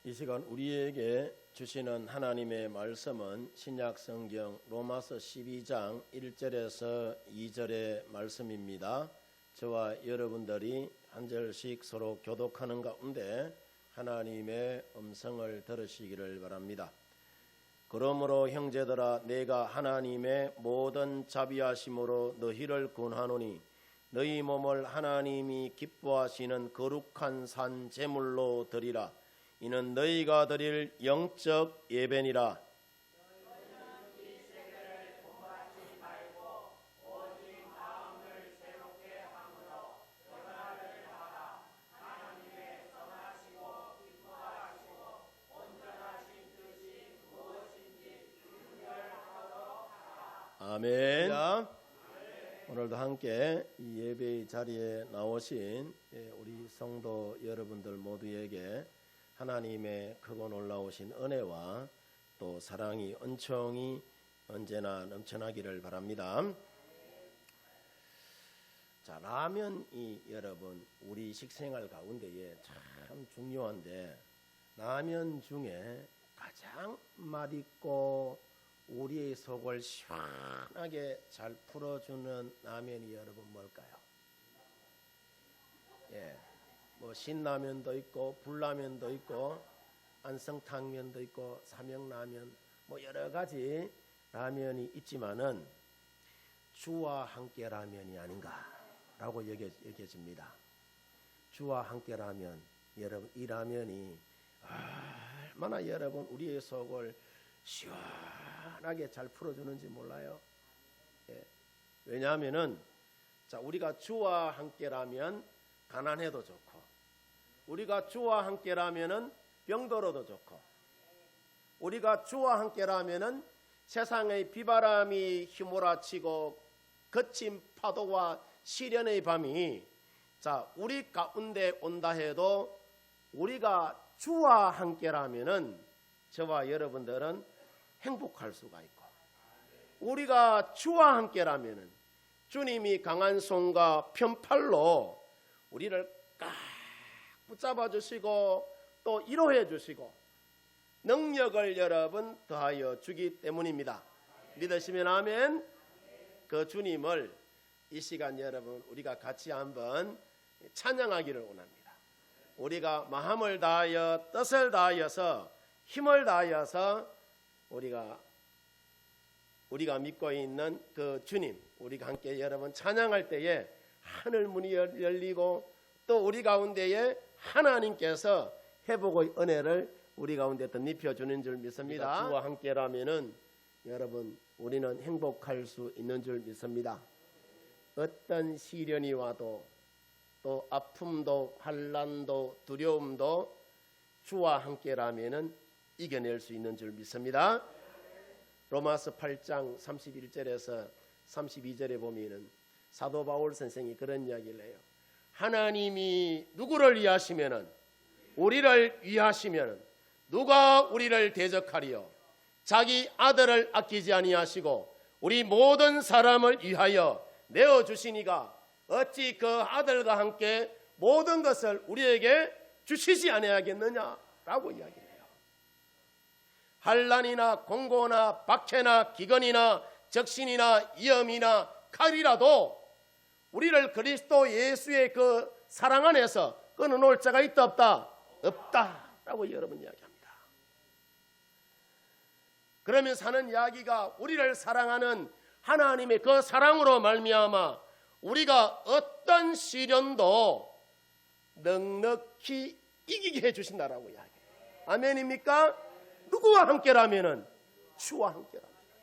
이 시간 우리에게 주시는 하나님의 말씀은 신약 성경 로마서 12장 1절에서 2절의 말씀입니다. 저와 여러분들이 한 절씩 서로 교독하는 가운데 하나님의 음성을 들으시기를 바랍니다. 그러므로 형제들아, 내가 하나님의 모든 자비하심으로 너희를 권하노니 너희 몸을 하나님이 기뻐하시는 거룩한 산 제물로 드리라. 이는 너희가 드릴 영적 예배니라. 아멘. 오늘도 함께 이 예배의 자리에 나오신 우리 성도 여러분들 모두에게 하나님의 크고 놀라우신 은혜와 또 사랑이 은총이 언제나 넘쳐나기를 바랍니다. 자, 라면이 여러분 우리 식생활 가운데에 참 중요한데, 라면 중에 가장 맛있고 우리의 속을 시원하게 잘 풀어주는 라면이 여러분 뭘까요? 뭐 신라면도 있고 불라면도 있고 안성탕면도 있고 삼양라면 뭐 여러 가지 라면이 있지만은 주와 함께 라면이 아닌가라고 여겨집니다. 주와 함께 라면, 여러분 이 라면이 얼마나 여러분 우리의 속을 시원하게 잘 풀어주는지 몰라요. 왜냐하면은 자, 우리가 주와 함께라면 가난해도 좋고, 우리가 주와 함께라면은 병들어도 좋고, 우리가 주와 함께라면은 세상의 비바람이 휘몰아치고 거친 파도와 시련의 밤이 자 우리 가운데 온다 해도 우리가 주와 함께라면은 저와 여러분들은 행복할 수가 있고, 우리가 주와 함께라면은 주님이 강한 손과 편팔로 우리를 꽉 붙잡아 주시고 또 위로해 주시고 능력을 여러분 더하여 주기 때문입니다. 믿으시면 아멘. 그 주님을 이 시간 여러분 우리가 같이 한번 찬양하기를 원합니다. 우리가 마음을 다하여 뜻을 다하여서 힘을 다하여서 우리가 믿고 있는 그 주님, 우리가 함께 여러분 찬양할 때에 하늘 문이 열리고 또 우리 가운데에 하나님께서 회복의 은혜를 우리 가운데 덧입혀 주는 줄 믿습니다. 주와 함께라면은 여러분 우리는 행복할 수 있는 줄 믿습니다. 어떤 시련이 와도 또 아픔도 환난도 두려움도 주와 함께라면은 이겨낼 수 있는 줄 믿습니다. 로마서 8장 31절에서 32절에 보면은 사도 바울 선생이 그런 이야기를 해요. 하나님이 누구를 위하시면은 우리를 위하시면은 누가 우리를 대적하리요? 자기 아들을 아끼지 아니하시고 우리 모든 사람을 위하여 내어 주시니가 어찌 그 아들과 함께 모든 것을 우리에게 주시지 아니하겠느냐라고 이야기해요. 환난이나 공고나 박해나 기근이나 적신이나 위험이나 칼이라도 우리를 그리스도 예수의 그 사랑 안에서 끊어놓을 자가 있다 없다? 없다라고 여러분 이야기합니다. 그러면서 하는 이야기가 우리를 사랑하는 하나님의 그 사랑으로 말미암아 우리가 어떤 시련도 넉넉히 이기게 해주신다라고 이야기해요. 아멘입니까? 누구와 함께라면은 주와 함께랍니다.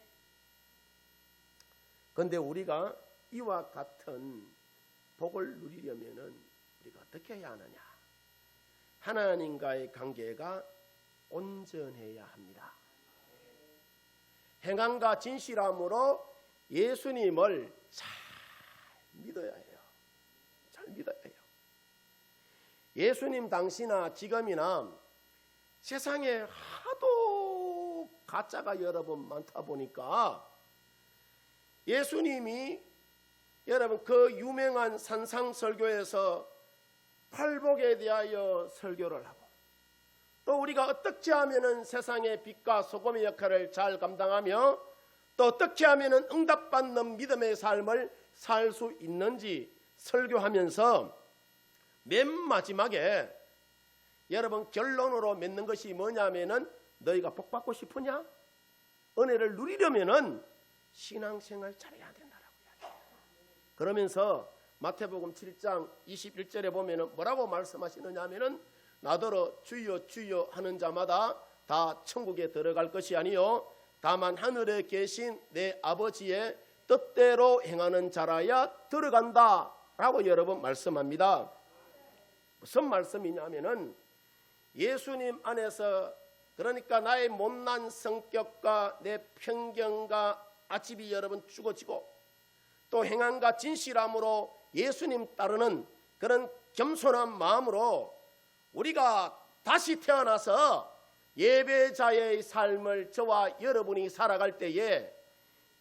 그런데 우리가 이와 같은 복을 누리려면은 우리가 어떻게 해야 하느냐? 하나님과의 관계가 온전해야 합니다. 행함과 진실함으로 예수님을 잘 믿어야 해요. 잘 믿어야 해요. 예수님 당시나 지금이나 세상에 하도 가짜가 여러분 많다 보니까 예수님이 여러분 그 유명한 산상설교에서 팔복에 대하여 설교를 하고 또 우리가 어떻게 하면은 세상의 빛과 소금의 역할을 잘 감당하며 또 어떻게 하면은 응답받는 믿음의 삶을 살 수 있는지 설교하면서 맨 마지막에 여러분 결론으로 맺는 것이 뭐냐면은 너희가 복받고 싶으냐? 은혜를 누리려면은 신앙생활 잘해야 된다라고 이야기해요. 그러면서 마태복음 7장 21절에 보면은 뭐라고 말씀하시느냐 하면은 나더러 주여 주여 하는 자마다 다 천국에 들어갈 것이 아니요 다만 하늘에 계신 내 아버지의 뜻대로 행하는 자라야 들어간다 라고 여러분 말씀합니다. 무슨 말씀이냐면은 예수님 안에서 그러니까 나의 못난 성격과 내 편견과 아집이 여러분 죽어지고 또 행함과 진실함으로 예수님 따르는 그런 겸손한 마음으로 우리가 다시 태어나서 예배자의 삶을 저와 여러분이 살아갈 때에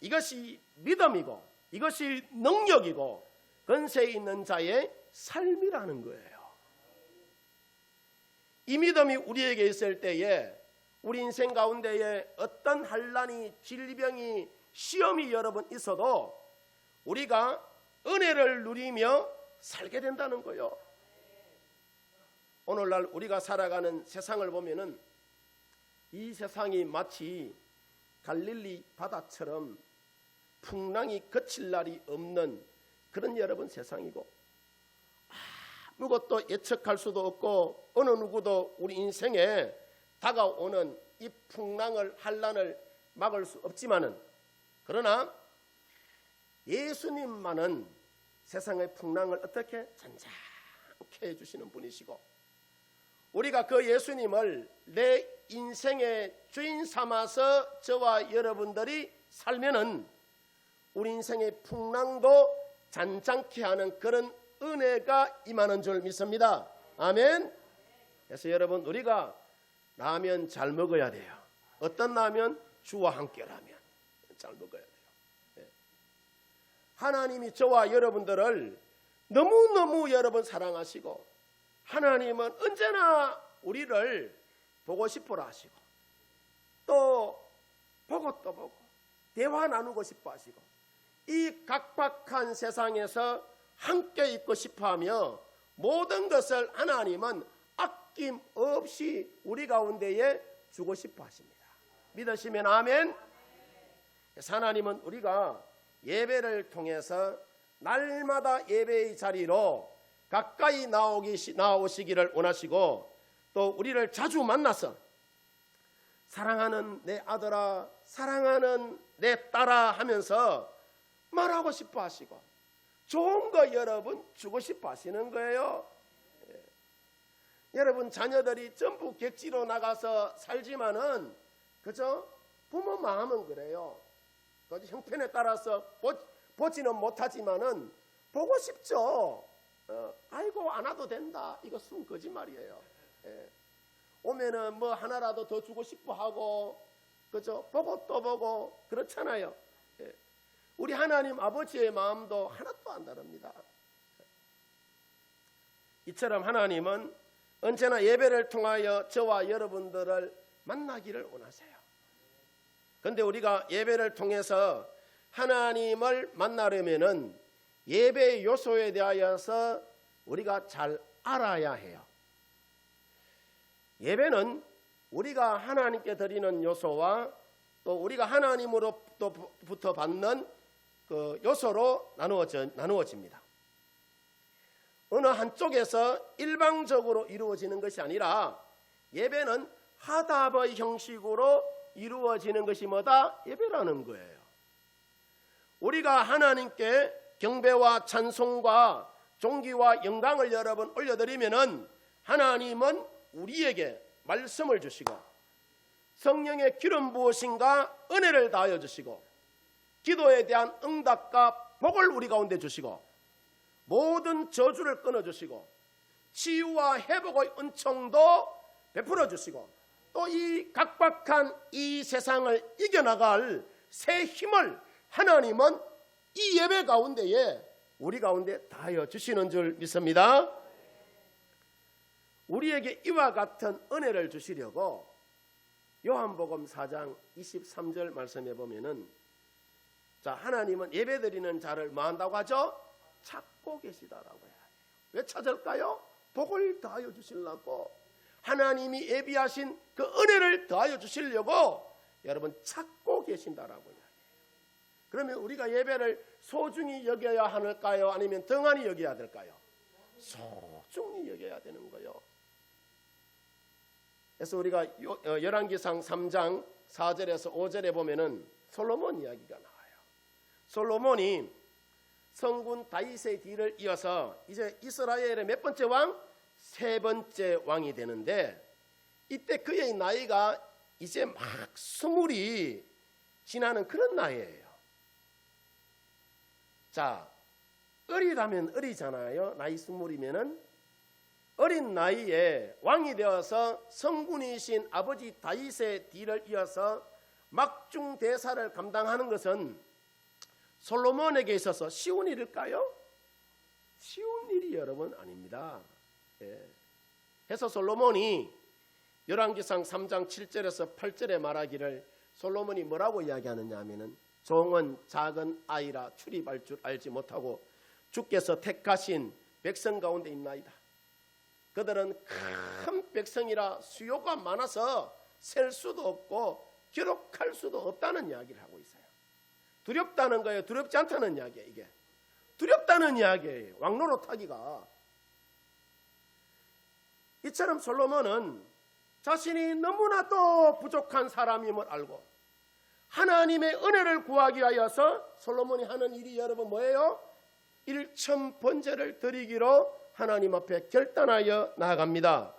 이것이 믿음이고 이것이 능력이고 권세 있는 자의 삶이라는 거예요. 이 믿음이 우리에게 있을 때에 우리 인생 가운데에 어떤 환난이 질병이 시험이 여러분 있어도 우리가 은혜를 누리며 살게 된다는 거예요. 오늘날 우리가 살아가는 세상을 보면은 이 세상이 마치 갈릴리 바다처럼 풍랑이 그칠 날이 없는 그런 여러분 세상이고 아무것도 예측할 수도 없고 어느 누구도 우리 인생에 다가오는 이 풍랑을 환난을 막을 수 없지만은 그러나 예수님만은 세상의 풍랑을 어떻게 잔잔케 해주시는 분이시고 우리가 그 예수님을 내 인생의 주인 삼아서 저와 여러분들이 살면은 우리 인생의 풍랑도 잔잔케 하는 그런 은혜가 임하는 줄 믿습니다. 아멘. 그래서 여러분 우리가 라면 잘 먹어야 돼요. 어떤 라면? 주와 함께 라면 잘 먹어야 돼요. 네. 하나님이 저와 여러분들을 너무너무 여러분 사랑하시고 하나님은 언제나 우리를 보고 싶어라 하시고 또 보고 또 보고 대화 나누고 싶어 하시고 이 각박한 세상에서 함께 있고 싶어하며 모든 것을 하나님은 아낌없이 우리 가운데에 주고 싶어 하십니다. 믿으시면 아멘. 하나님은 우리가 예배를 통해서 날마다 예배의 자리로 가까이 나오시기를 원하시고 또 우리를 자주 만나서 사랑하는 내 아들아 사랑하는 내 딸아 하면서 말하고 싶어 하시고 좋은 거 여러분 주고 싶어 하시는 거예요. 여러분 자녀들이 전부 객지로 나가서 살지만은 그죠? 부모 마음은 그래요. 형편에 따라서 보지는 못하지만은 보고 싶죠. 아이고 안 와도 된다. 이거 순 거짓말이에요. 오면은 뭐 하나라도 더 주고 싶어 하고 그죠? 보고 또 보고 그렇잖아요. 우리 하나님 아버지의 마음도 하나도 안 다릅니다. 이처럼 하나님은 언제나 예배를 통하여 저와 여러분들을 만나기를 원하세요. 그런데 우리가 예배를 통해서 하나님을 만나려면은 예배의 요소에 대하여서 우리가 잘 알아야 해요. 예배는 우리가 하나님께 드리는 요소와 또 우리가 하나님으로부터 받는 그 요소로 나누어집니다. 어느 한쪽에서 일방적으로 이루어지는 것이 아니라 예배는 화답의 형식으로 이루어지는 것이 뭐다? 예배라는 거예요. 우리가 하나님께 경배와 찬송과 존귀와 영광을 여러분 올려드리면은 하나님은 우리에게 말씀을 주시고 성령의 기름 부으심과 은혜를 다하여 주시고 기도에 대한 응답과 복을 우리 가운데 주시고 모든 저주를 끊어주시고 치유와 회복의 은총도 베풀어 주시고 또 이 각박한 이 세상을 이겨나갈 새 힘을 하나님은 이 예배 가운데에 우리 가운데 다하여 주시는 줄 믿습니다. 우리에게 이와 같은 은혜를 주시려고 요한복음 4장 23절 말씀해 보면은, 자, 하나님은 예배드리는 자를 뭐 한다고 하죠? 찾고 계시다라고 해요. 왜 찾을까요? 복을 더하여 주시려고, 하나님이 예비하신 그 은혜를 더하여 주시려고 여러분 찾고 계신다라고 해요. 그러면 우리가 예배를 소중히 여겨야 할까요? 아니면 등한히 여겨야 될까요? 소중히 여겨야 되는 거예요. 그래서 우리가 열왕기상 3장 4절에서 5절에 보면은 솔로몬 이야기가 나와요. 솔로몬이 성군 다윗의 뒤를 이어서 이제 이스라엘의 몇 번째 왕? 세 번째 왕이 되는데, 이때 그의 나이가 이제 막 20이 지나는 그런 나이예요. 자, 어리다면 어리잖아요. 나이 20이면은. 어린 나이에 왕이 되어서 성군이신 아버지 다윗의 뒤를 이어서 막중 대사를 감당하는 것은 솔로몬에게 있어서 쉬운 일일까요? 쉬운 일이 여러분 아닙니다. 예. 그래서 솔로몬이 열왕기상 3장 7절에서 8절에 말하기를, 솔로몬이 뭐라고 이야기하느냐 하면은, 종은 작은 아이라 출입할 줄 알지 못하고 주께서 택하신 백성 가운데 있나이다. 그들은 큰 백성이라 수요가 많아서 셀 수도 없고 기록할 수도 없다는 이야기를 하고 있어요. 두렵다는 거예요? 두렵지 않다는 이야기예요? 이게 두렵다는 이야기예요. 왕노릇하기가. 이처럼 솔로몬은 자신이 너무나도 부족한 사람임을 알고 하나님의 은혜를 구하기 위하여서 솔로몬이 하는 일이 여러분 뭐예요? 일천번제를 드리기로 하나님 앞에 결단하여 나아갑니다.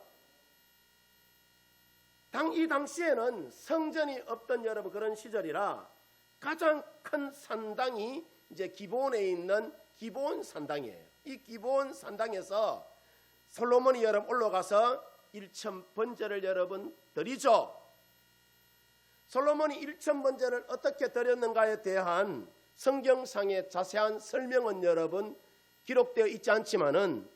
이 당시에는 성전이 없던 여러분 그런 시절이라 가장 큰 산당이 이제 기브온에 있는 기브온 산당이에요. 이 기브온 산당에서 솔로몬이 여러분 올라가서 일천번제를 여러분 드리죠. 솔로몬이 일천번제를 어떻게 드렸는가에 대한 성경상의 자세한 설명은 여러분 기록되어 있지 않지만은,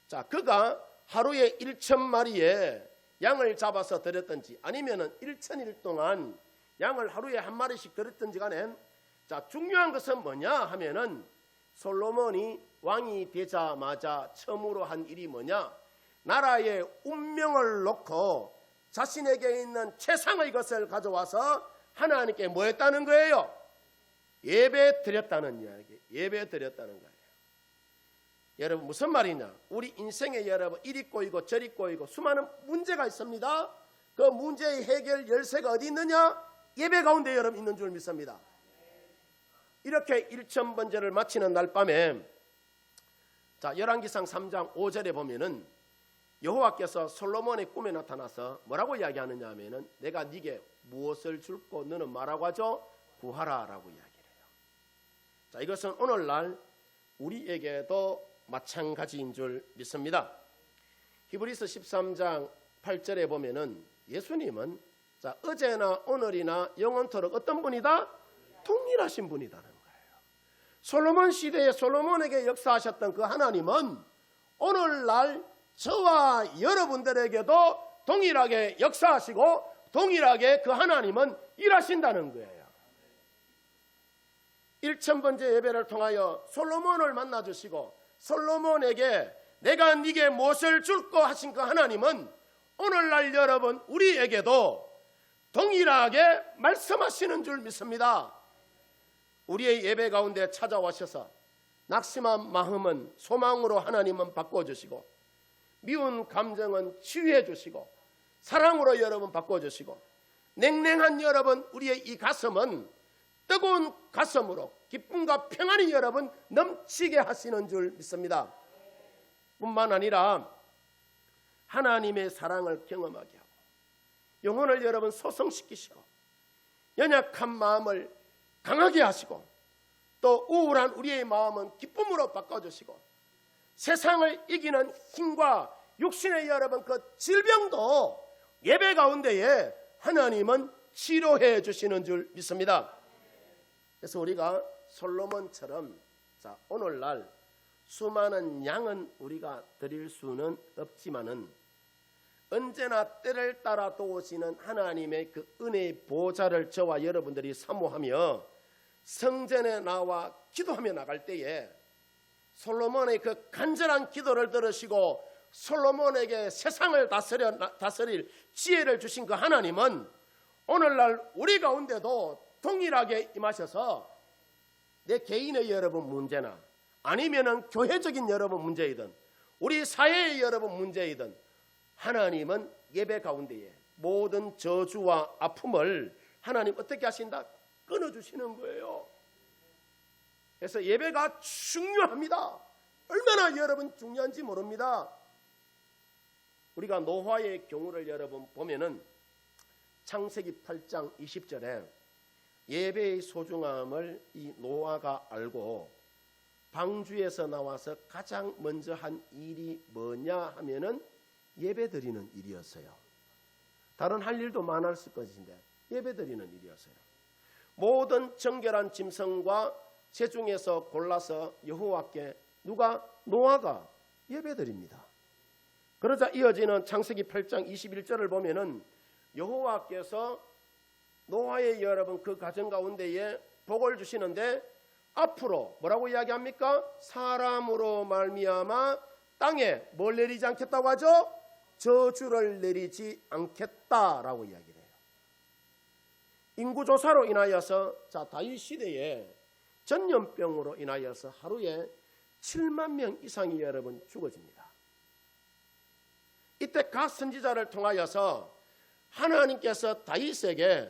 자, 그가 하루에 1,000마리의 양을 잡아서 드렸든지 아니면은 1,000일 동안 양을 하루에 한 마리씩 드렸든지 간에, 자, 중요한 것은 뭐냐 하면은 솔로몬이 왕이 되자마자 처음으로 한 일이 뭐냐? 나라의 운명을 놓고 자신에게 있는 최상의 것을 가져와서 하나님께 뭐 했다는 거예요? 예배 드렸다는 이야기. 예배 드렸다는 거예요. 여러분 무슨 말이냐? 우리 인생에 여러분 이리 꼬이고 저리 꼬이고 수많은 문제가 있습니다. 그 문제의 해결 열쇠가 어디 있느냐? 예배 가운데 여러분 있는 줄 믿습니다. 이렇게 일천번제를 마치는 날 밤에, 자, 열왕기상 3장 5절에 보면은 여호와께서 솔로몬의 꿈에 나타나서 뭐라고 이야기하느냐 하면은, 내가 네게 무엇을 줄고 너는 뭐라고 하죠? 구하라라고 이야기를 해요. 자, 이것은 오늘날 우리에게도 마찬가지인 줄 믿습니다. 히브리서 13장 8절에 보면은 예수님은, 자, 어제나 오늘이나 영원토록 어떤 분이다? 동일하신 분이다는 거예요. 솔로몬 시대에 솔로몬에게 역사하셨던 그 하나님은 오늘날 저와 여러분들에게도 동일하게 역사하시고 동일하게 그 하나님은 일하신다는 거예요. 일천번제 예배를 통하여 솔로몬을 만나주시고 솔로몬에게 내가 네게 무엇을 줄고 하신 그 하나님은 오늘날 여러분 우리에게도 동일하게 말씀하시는 줄 믿습니다. 우리의 예배 가운데 찾아와셔서 낙심한 마음은 소망으로 하나님은 바꿔주시고, 미운 감정은 치유해 주시고, 사랑으로 여러분 바꿔주시고, 냉랭한 여러분 우리의 이 가슴은 뜨거운 가슴으로 기쁨과 평안이 여러분 넘치게 하시는 줄 믿습니다. 뿐만 아니라 하나님의 사랑을 경험하게 하고 영혼을 여러분 소성시키시고 연약한 마음을 강하게 하시고 또 우울한 우리의 마음은 기쁨으로 바꿔주시고 세상을 이기는 힘과 육신의 여러분 그 질병도 예배 가운데에 하나님은 치료해 주시는 줄 믿습니다. 그래서 우리가 솔로몬처럼, 자, 오늘날 수많은 양은 우리가 드릴 수는 없지만은 언제나 때를 따라 도우시는 하나님의 그 은혜의 보좌를 저와 여러분들이 사모하며 성전에 나와 기도하며 나갈 때에 솔로몬의 그 간절한 기도를 들으시고 솔로몬에게 세상을 다스릴 지혜를 주신 그 하나님은 오늘날 우리 가운데도 동일하게 임하셔서 내 개인의 여러분 문제나 아니면은 교회적인 여러분 문제이든 우리 사회의 여러분 문제이든 하나님은 예배 가운데에 모든 저주와 아픔을 하나님 어떻게 하신다? 끊어주시는 거예요. 그래서 예배가 중요합니다. 얼마나 여러분 중요한지 모릅니다. 우리가 노아의 경우를 여러분 보면은 창세기 8장 20절에 예배의 소중함을 이 노아가 알고 방주에서 나와서 가장 먼저 한 일이 뭐냐 하면은 예배 드리는 일이었어요. 다른 할 일도 많았을 것인데 예배 드리는 일이었어요. 모든 정결한 짐승과 새 중에서 골라서 여호와께 누가? 노아가 예배 드립니다. 그러자 이어지는 창세기 8장 21절을 보면은 여호와께서 노아의 여러분 그 가정 가운데에 복을 주시는데 앞으로 뭐라고 이야기합니까? 사람으로 말미암아 땅에 뭘 내리지 않겠다고 하죠? 저주를 내리지 않겠다라고 이야기를 해요. 인구조사로 인하여서 다윗 시대에 전염병으로 인하여서 하루에 7만 명 이상이 여러분 죽어집니다. 이때 각 선지자를 통하여서 하나님께서 다윗에게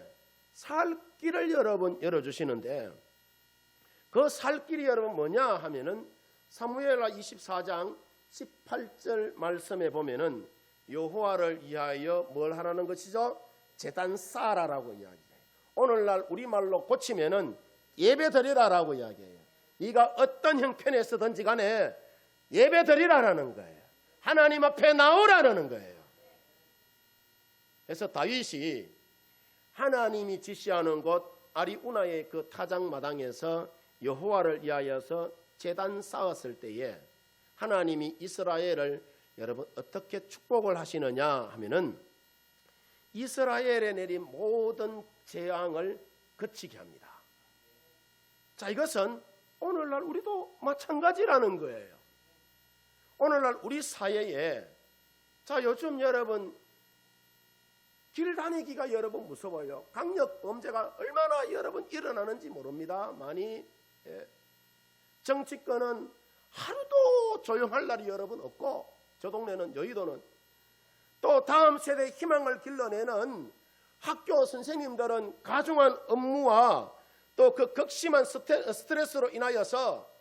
살 길을 여러분 열어주시는데 그 살 길이 여러분 뭐냐 하면은 사무엘하 24장 18절 말씀에 보면은 여호와를 위하여 뭘 하라는 것이죠? 제단 쌓아라라고 이야기해요. 오늘날 우리말로 고치면은 예배 드리라라고 이야기해요. 네가 어떤 형편에서든지 간에 예배 드리라라는 거예요. 하나님 앞에 나오라는 거예요. 그래서 다윗이 하나님이 지시하는 곳 아리우나의 그 타작마당에서 여호와를 위하여서 제단 쌓았을 때에 하나님이 이스라엘을 여러분 어떻게 축복을 하시느냐 하면은 이스라엘에 내린 모든 재앙을 그치게 합니다. 자, 이것은 오늘날 우리도 마찬가지라는 거예요. 오늘날 우리 사회에 요즘 여러분 길 다니기가 여러분 무서워요. 강력 범죄가 얼마나 여러분 일어나는지 모릅니다. 많이 정치권은 하루도 조용할 날이 여러분 없고 저 동네는 여의도는 또 다음 세대의 희망을 길러내는 학교 선생님들은 가중한 업무와 또 그 극심한 스트레스로 인하여서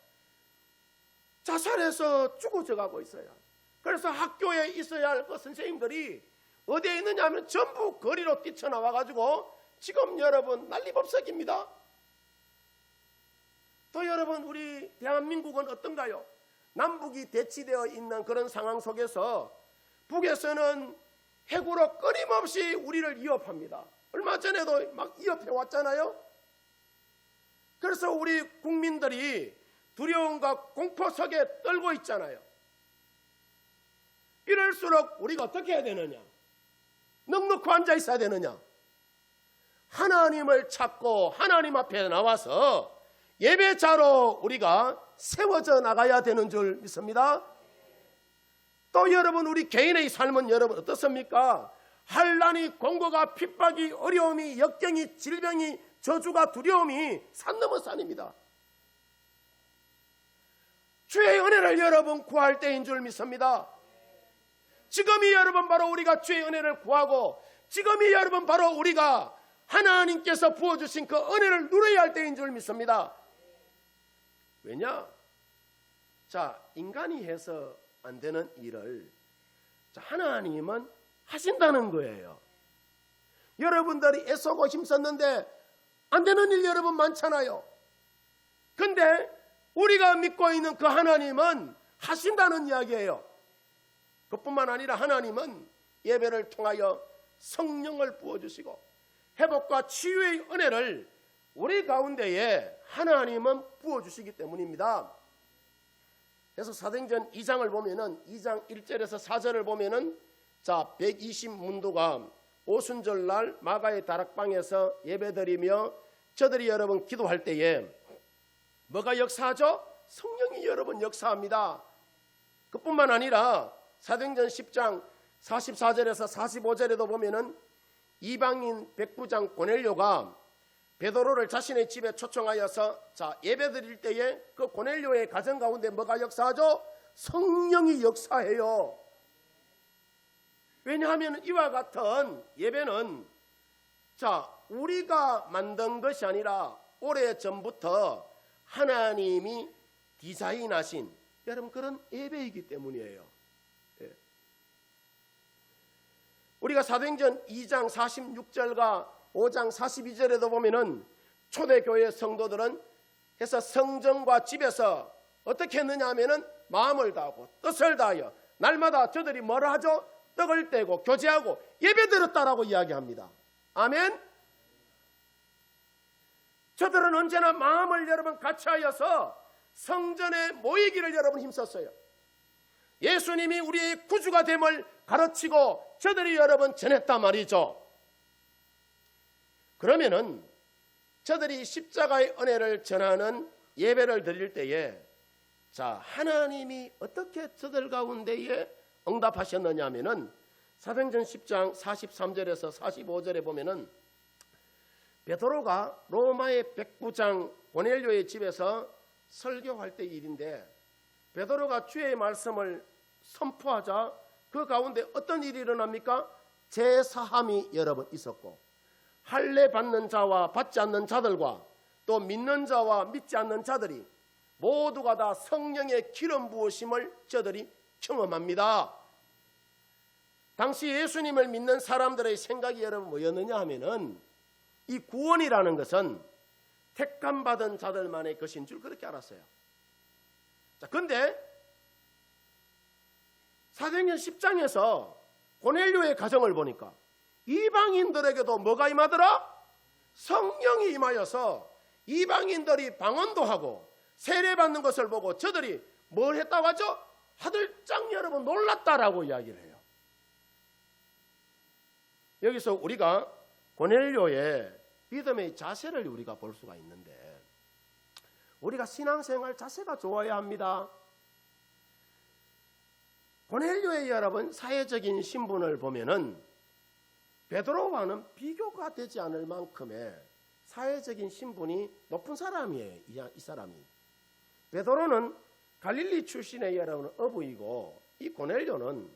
자살해서 죽어져 가고 있어요. 그래서 학교에 있어야 할 그 선생님들이 어디에 있느냐 하면 전부 거리로 뛰쳐나와 가지고 지금 여러분 난리법석입니다. 또 여러분 우리 대한민국은 어떤가요? 남북이 대치되어 있는 그런 상황 속에서 북에서는 핵으로 끊임없이 우리를 위협합니다. 얼마 전에도 막 위협해 왔잖아요. 그래서 우리 국민들이 두려움과 공포 속에 떨고 있잖아요. 이럴수록 우리가 어떻게 해야 되느냐? 넉넉히 앉아 있어야 되느냐? 하나님을 찾고 하나님 앞에 나와서 예배자로 우리가 세워져 나가야 되는 줄 믿습니다. 또 여러분 우리 개인의 삶은 여러분 어떻습니까? 환난이, 공고가, 핍박이, 어려움이, 역경이, 질병이, 저주가, 두려움이 산 넘어 산입니다. 주의 은혜를 여러분 구할 때인 줄 믿습니다. 지금이 여러분 바로 우리가 주의 은혜를 구하고 지금이 여러분 바로 우리가 하나님께서 부어주신 그 은혜를 누려야 할 때인 줄 믿습니다. 왜냐? 인간이 해서 안 되는 일을 하나님은 하신다는 거예요. 여러분들이 애쓰고 힘썼는데 안 되는 일 여러분 많잖아요. 근데 우리가 믿고 있는 그 하나님은 하신다는 이야기예요. 그뿐만 아니라 하나님은 예배를 통하여 성령을 부어주시고 회복과 치유의 은혜를 우리 가운데에 하나님은 부어주시기 때문입니다. 그래서 사도행전 2장을 보면은 2장 1절에서 4절을 보면은 자, 120문도가 오순절날 마가의 다락방에서 예배드리며 저들이 여러분 기도할 때에 뭐가 역사하죠? 성령이 여러분 역사합니다. 그뿐만 아니라 사도행전 10장 44절에서 45절에도 보면은 이방인 백부장 고넬료가 베드로를 자신의 집에 초청하여서 자, 예배드릴 때에 그 고넬료의 가정 가운데 뭐가 역사하죠? 성령이 역사해요. 왜냐하면 이와 같은 예배는 자, 우리가 만든 것이 아니라 오래전부터 하나님이 디자인하신 여러분 그런 예배이기 때문이에요. 예. 우리가 사도행전 2장 46절과 5장 42절에도 보면은 초대교회 성도들은 해서 성전과 집에서 어떻게 했느냐 하면은 마음을 다하고 뜻을 다하여 날마다 저들이 뭐라 하죠? 떡을 떼고 교제하고 예배드렸다라고 이야기합니다. 아멘. 저들은 언제나 마음을 여러분 같이하여서 성전에 모이기를 여러분 힘썼어요. 예수님이 우리의 구주가 됨을 가르치고 저들이 여러분 전했단 말이죠. 그러면은 저들이 십자가의 은혜를 전하는 예배를 드릴 때에 자, 하나님이 어떻게 저들 가운데에 응답하셨느냐 하면은 사도행전 10장 43절에서 45절에 보면은 베드로가 로마의 백부장 고넬료의 집에서 설교할 때 일인데 베드로가 주의 말씀을 선포하자 그 가운데 어떤 일이 일어납니까? 제사함이 여러분 있었고 할례 받는 자와 받지 않는 자들과 또 믿는 자와 믿지 않는 자들이 모두가 다 성령의 기름 부으심을 저들이 경험합니다. 당시 예수님을 믿는 사람들의 생각이 여러분 뭐였느냐 하면은 이 구원이라는 것은 택감 받은 자들만의 것인 줄 그렇게 알았어요. 자, 근데 사도행전 10장에서 고넬료의 가정을 보니까 이방인들에게도 뭐가 임하더라? 성령이 임하여서 이방인들이 방언도 하고 세례받는 것을 보고 저들이 뭘 했다고 하죠? 화들짝 여러분 놀랐다라고 이야기를 해요. 여기서 우리가 고넬료의 믿음의 자세를 우리가 볼 수가 있는데 우리가 신앙생활 자세가 좋아야 합니다. 고넬료의 여러분 사회적인 신분을 보면은 베드로와는 비교가 되지 않을 만큼의 사회적인 신분이 높은 사람이에요. 이 사람이. 베드로는 갈릴리 출신의 여러분 어부이고 이 고넬료는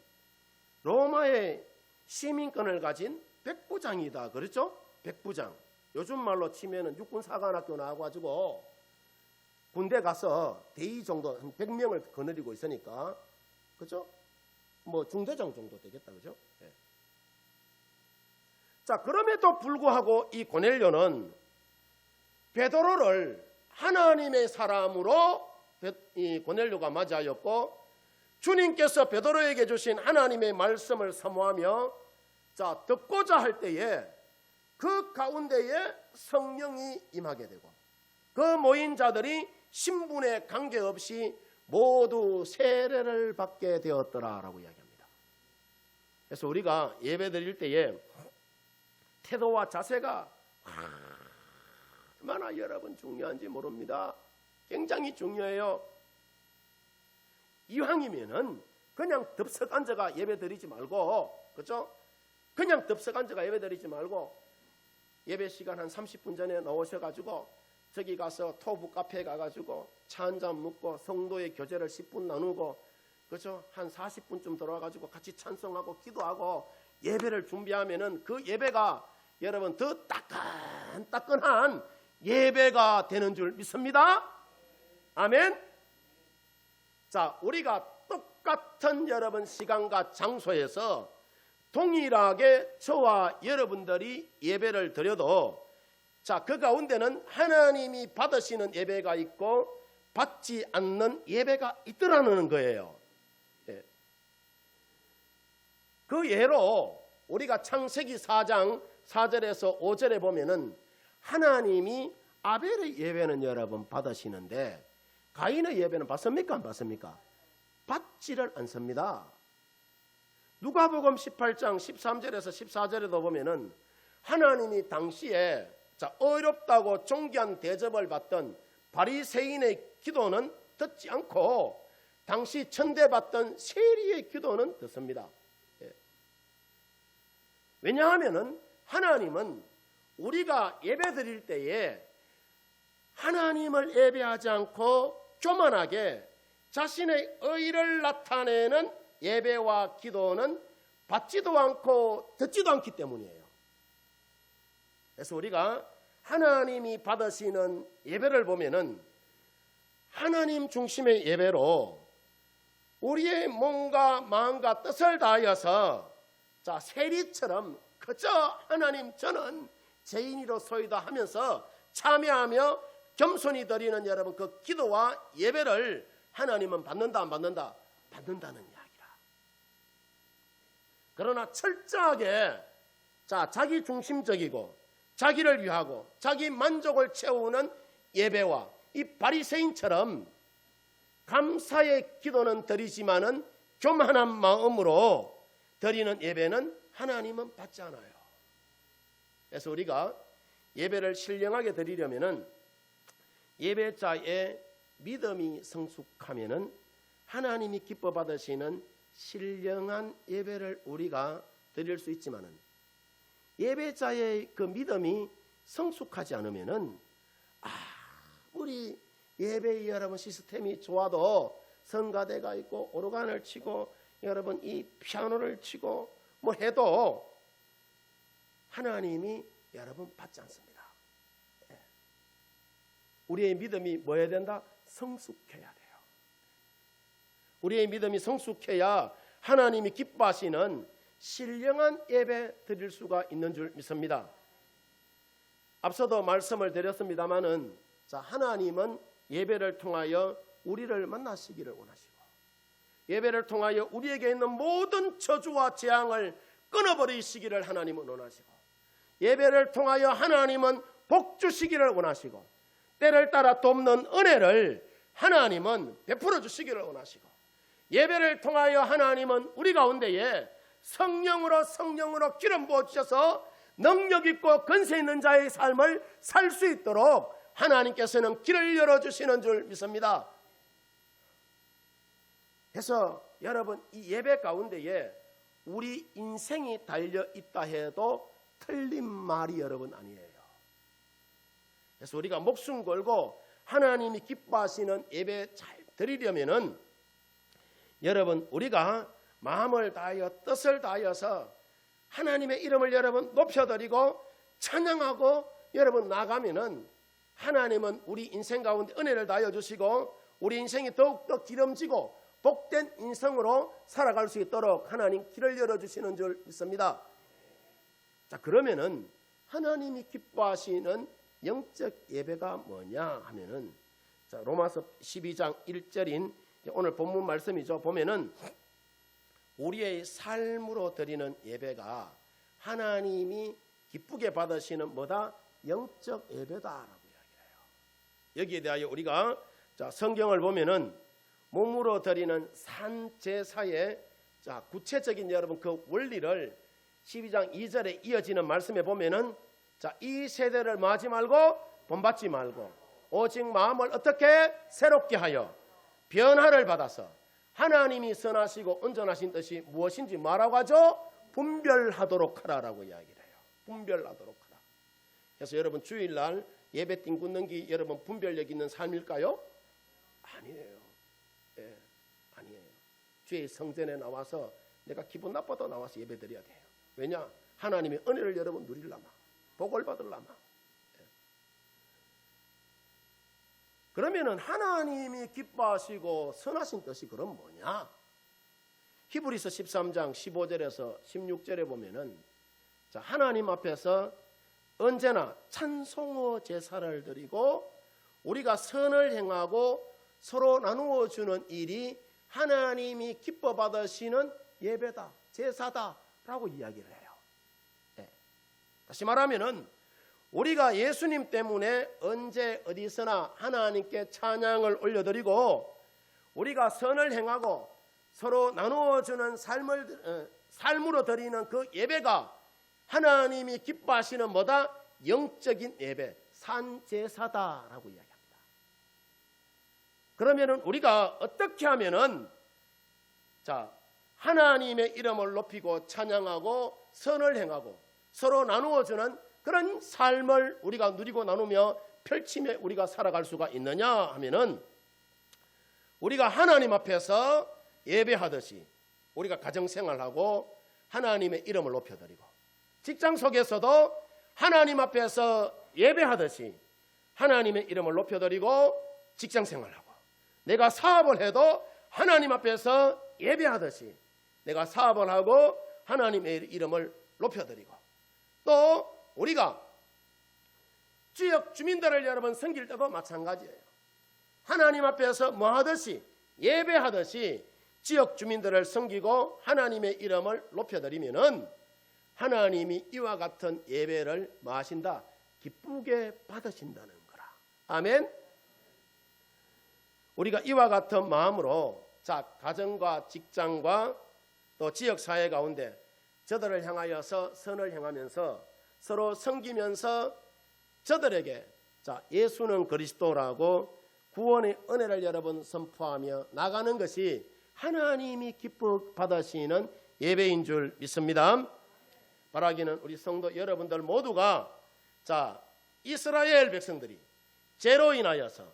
로마의 시민권을 가진 백부장이다. 그렇죠? 백부장. 요즘 말로 치면은 육군사관학교 나와가지고 군대 가서 대위 정도 한 100명을 거느리고 있으니까 그렇죠? 뭐 중대장 정도 되겠다. 그렇죠? 네. 자, 그럼에도 불구하고 이 고넬료는 베드로를 하나님의 사람으로 이 고넬료가 맞이하였고 주님께서 베드로에게 주신 하나님의 말씀을 사모하며 자, 듣고자 할 때에 그 가운데에 성령이 임하게 되고 그 모인 자들이 신분에 관계없이 모두 세례를 받게 되었더라라고 이야기합니다. 그래서 우리가 예배 드릴 때에 태도와 자세가 얼마나 여러분 중요한지 모릅니다. 굉장히 중요해요. 이왕이면은 그냥 덥석 앉아가 예배 드리지 말고 그렇죠? 그냥 덥석 앉아가 예배 드리지 말고 예배 시간 한 30분 전에 나오셔가지고 저기 가서 토부 카페에 가가지고 차 한잔 먹고 성도의 교제를 10분 나누고 그렇죠? 한 40분쯤 들어와가지고 같이 찬송하고 기도하고 예배를 준비하면은 그 예배가 여러분 더 따끈따끈한 예배가 되는 줄 믿습니다. 아멘. 자, 우리가 똑같은 여러분 시간과 장소에서 동일하게 저와 여러분들이 예배를 드려도 자, 그 가운데는 하나님이 받으시는 예배가 있고 받지 않는 예배가 있더라는 거예요. 예. 그 예로 우리가 창세기 4장 4절에서 5절에 보면은 하나님이 아벨의 예배는 여러분 받으시는데 가인의 예배는 받습니까? 안 받습니까? 받지를 않습니다. 누가복음 18장 13절에서 14절에도 보면은 하나님이 당시에 어렵다고 존귀한 대접을 받던 바리새인의 기도는 듣지 않고 당시 천대받던 세리의 기도는 듣습니다. 왜냐하면은 하나님은 우리가 예배 드릴 때에 하나님을 예배하지 않고 교만하게 자신의 의를 나타내는 예배와 기도는 받지도 않고 듣지도 않기 때문이에요. 그래서 우리가 하나님이 받으시는 예배를 보면은 하나님 중심의 예배로 우리의 몸과 마음과 뜻을 다하여서 세리처럼 그저 하나님 저는 죄인이로소이다 하면서 참여하며 겸손히 드리는 여러분 그 기도와 예배를 하나님은 받는다 안 받는다? 받는다는 이야기라. 그러나 철저하게 자기 중심적이고 자기를 위하고 자기 만족을 채우는 예배와 이 바리새인처럼 감사의 기도는 드리지만은 교만한 마음으로 드리는 예배는 하나님은 받지 않아요. 그래서 우리가 예배를 신령하게 드리려면은 예배자의 믿음이 성숙하면은 하나님이 기뻐 받으시는 신령한 예배를 우리가 드릴 수 있지만은 예배자의 그 믿음이 성숙하지 않으면은 우리 예배의 여러분 시스템이 좋아도 성가대가 있고 오르간을 치고 여러분 이 피아노를 치고 뭐 해도 하나님이 여러분 받지 않습니다. 우리의 믿음이 뭐 해야 된다? 성숙해야 돼요. 우리의 믿음이 성숙해야 하나님이 기뻐하시는 신령한 예배 드릴 수가 있는 줄 믿습니다. 앞서도 말씀을 드렸습니다마는 하나님은 예배를 통하여 우리를 만나시기를 원하시고 예배를 통하여 우리에게 있는 모든 저주와 재앙을 끊어버리시기를 하나님은 원하시고 예배를 통하여 하나님은 복 주시기를 원하시고 때를 따라 돕는 은혜를 하나님은 베풀어 주시기를 원하시고 예배를 통하여 하나님은 우리 가운데에 성령으로 기름 부어 주셔서 능력 있고 권세 있는 자의 삶을 살 수 있도록 하나님께서는 길을 열어주시는 줄 믿습니다. 그래서 여러분 이 예배 가운데에 우리 인생이 달려있다 해도 틀린 말이 여러분 아니에요. 그래서 우리가 목숨 걸고 하나님이 기뻐하시는 예배 잘 드리려면은 여러분 우리가 마음을 다하여 뜻을 다하여서 하나님의 이름을 여러분 높여드리고 찬양하고 여러분 나가면은 하나님은 우리 인생 가운데 은혜를 다하여 주시고 우리 인생이 더욱더 기름지고 복된 인생으로 살아갈 수 있도록 하나님 길을 열어주시는 줄 믿습니다. 그러면은 하나님이 기뻐하시는 영적 예배가 뭐냐 하면은 로마서 12장 1절인 오늘 본문 말씀이죠. 보면은 우리의 삶으로 드리는 예배가 하나님이 기쁘게 받으시는 뭐다? 영적 예배다라고 이야기해요. 여기에 대하여 우리가 성경을 보면은 몸으로 드리는 산 제사의 구체적인 여러분 그 원리를 12장 2절에 이어지는 말씀에 보면은 이 세대를 마지 말고 본받지 말고 오직 마음을 어떻게 새롭게 하여 변화를 받아서 하나님이 선하시고 온전하신 뜻이 무엇인지 뭐라고 하죠? 분별하도록 하라라고 이야기를 해요. 분별하도록 하라. 그래서 여러분 주일날 예배 띵긋는 게 여러분 분별력 있는 삶일까요? 아니에요. 아니에요. 주의 성전에 나와서 내가 기분 나빠도 나와서 예배 드려야 돼요. 왜냐? 하나님의 은혜를 여러분 누리려마, 복을 받으려마. 그러면은 하나님이 기뻐하시고 선하신 뜻이 그럼 뭐냐? 히브리서 13장 15절에서 16절에 보면은 하나님 앞에서 언제나 찬송의 제사를 드리고 우리가 선을 행하고 서로 나누어 주는 일이 하나님이 기뻐 받으시는 예배다, 제사다라고 이야기를 해요. 다시 말하면은 우리가 예수님 때문에 언제 어디서나 하나님께 찬양을 올려드리고 우리가 선을 행하고 서로 나누어 주는 삶을 삶으로 드리는 그 예배가 하나님이 기뻐하시는 뭐다? 영적인 예배, 산제사다라고 이야기합니다. 그러면은 우리가 어떻게 하면은 하나님의 이름을 높이고 찬양하고 선을 행하고 서로 나누어주는 그런 삶을 우리가 누리고 나누며 펼치며 우리가 살아갈 수가 있느냐 하면은, 우리가 하나님 앞에서 예배하듯이 우리가 가정생활하고 하나님의 이름을 높여드리고, 직장 속에서도 하나님 앞에서 예배하듯이 하나님의 이름을 높여드리고 직장생활하고, 내가 사업을 해도 하나님 앞에서 예배하듯이 내가 사업을 하고 하나님의 이름을 높여드리고, 또 우리가 지역 주민들을 여러분 섬길 때도 마찬가지예요. 하나님 앞에서 뭐 하듯이 예배하듯이 지역 주민들을 섬기고 하나님의 이름을 높여드리면은 하나님이 이와 같은 예배를 뭐 하신다? 기쁘게 받으신다는 거라. 아멘. 우리가 이와 같은 마음으로 가정과 직장과 또 지역사회 가운데 저들을 향하여서 선을 행하면서 서로 섬기면서 저들에게 예수는 그리스도라고 구원의 은혜를 여러분 선포하며 나가는 것이 하나님이 기뻐 받으시는 예배인 줄 믿습니다. 바라기는 우리 성도 여러분들 모두가 이스라엘 백성들이 죄로 인하여서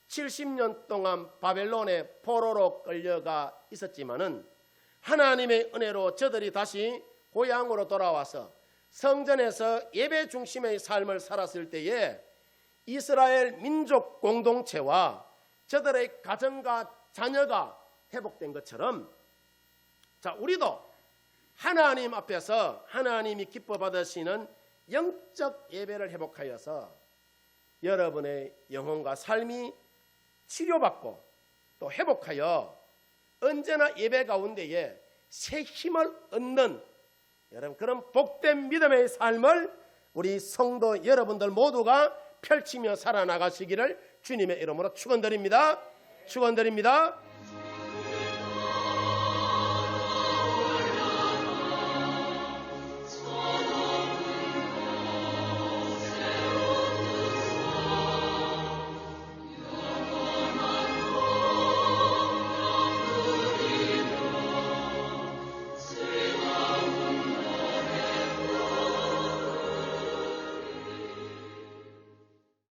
70년 동안 바벨론의 포로로 끌려가 있었지만은 하나님의 은혜로 저들이 다시 고향으로 돌아와서 성전에서 예배 중심의 삶을 살았을 때에 이스라엘 민족 공동체와 저들의 가정과 자녀가 회복된 것처럼 우리도 하나님 앞에서 하나님이 기뻐 받으시는 영적 예배를 회복하여서 여러분의 영혼과 삶이 치료받고 또 회복하여 언제나 예배 가운데에 새 힘을 얻는 여러분 그런 복된 믿음의 삶을 우리 성도 여러분들 모두가 펼치며 살아나가시기를 주님의 이름으로 축원드립니다. 축원드립니다.